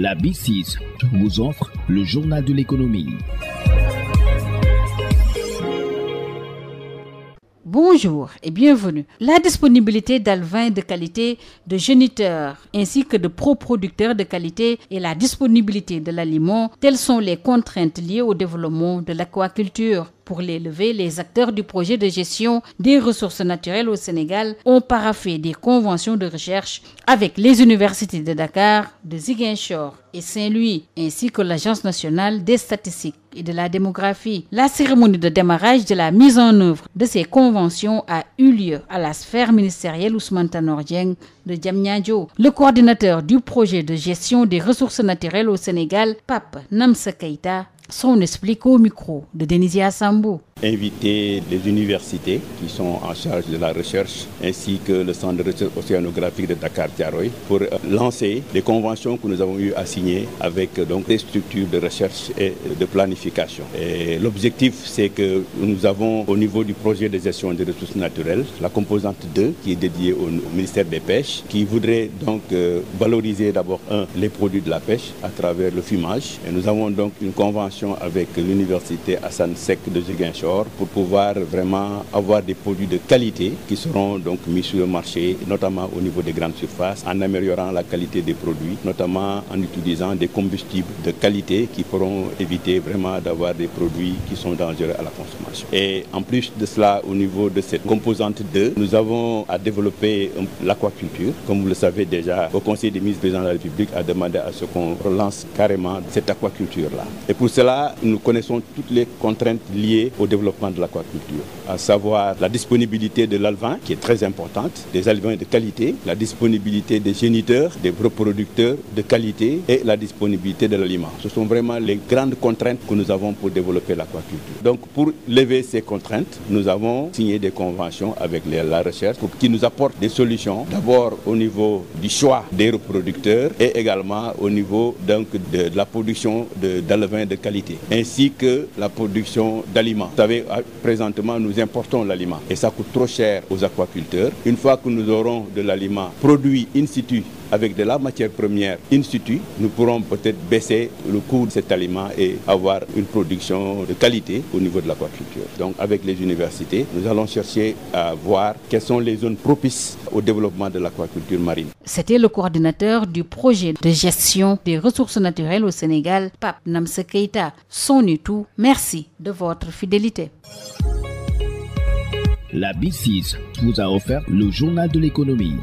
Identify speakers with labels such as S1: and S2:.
S1: La B6 vous offre le journal de l'économie.
S2: Bonjour et bienvenue. La disponibilité d'alevins de qualité, de géniteurs ainsi que de pro-producteurs de qualité et la disponibilité de l'aliment, telles sont les contraintes liées au développement de l'aquaculture. Pour les lever, les acteurs du projet de gestion des ressources naturelles au Sénégal ont paraphé des conventions de recherche avec les universités de Dakar, de Ziguinchor et Saint-Louis, ainsi que l'Agence nationale des statistiques et de la démographie. La cérémonie de démarrage de la mise en œuvre de ces conventions a eu lieu à la sphère ministérielle Ousmane Tanor Dieng de Diamniadio. Le coordinateur du projet de gestion des ressources naturelles au Sénégal, Pape Namsa Keïta, s'en explique au micro de Denisia Sambou.
S3: Inviter les universités qui sont en charge de la recherche ainsi que le centre de recherche océanographique de Dakar-Thiaroye pour lancer les conventions que nous avons eu à signer avec donc des structures de recherche et de planification. Et l'objectif, c'est que nous avons au niveau du projet de gestion des ressources naturelles la composante 2 qui est dédiée au ministère des Pêches qui voudrait donc valoriser d'abord les produits de la pêche à travers le fumage. Et nous avons donc une convention avec l'université Hassan Sek de Ziguinchor pour pouvoir vraiment avoir des produits de qualité qui seront donc mis sur le marché, notamment au niveau des grandes surfaces, en améliorant la qualité des produits, notamment en utilisant des combustibles de qualité qui pourront éviter vraiment d'avoir des produits qui sont dangereux à la consommation. Et en plus de cela, au niveau de cette composante 2, nous avons à développer l'aquaculture. Comme vous le savez déjà, au Conseil des ministres, le président de la République a demandé à ce qu'on relance carrément cette aquaculture-là. Et pour cela, nous connaissons toutes les contraintes liées au développement de l'aquaculture, à savoir la disponibilité de l'alevin, qui est très importante, des alevins de qualité, la disponibilité des géniteurs, des reproducteurs de qualité et la disponibilité de l'aliment. Ce sont vraiment les grandes contraintes que nous avons pour développer l'aquaculture. Donc pour lever ces contraintes, nous avons signé des conventions avec la recherche qui nous apportent des solutions, d'abord au niveau du choix des reproducteurs et également au niveau donc, de la production d'alevins de qualité, ainsi que la production d'aliments. Vous savez, présentement, nous importons l'aliment et ça coûte trop cher aux aquaculteurs. Une fois que nous aurons de l'aliment produit in situ avec de la matière première in situ, nous pourrons peut-être baisser le coût de cet aliment et avoir une production de qualité au niveau de l'aquaculture. Donc avec les universités, nous allons chercher à voir quelles sont les zones propices au développement de l'aquaculture marine.
S2: C'était le coordinateur du projet de gestion des ressources naturelles au Sénégal, Pape Namsa Keïta. Son est tout. Merci de votre fidélité.
S1: La B6 vous a offert le journal de l'économie.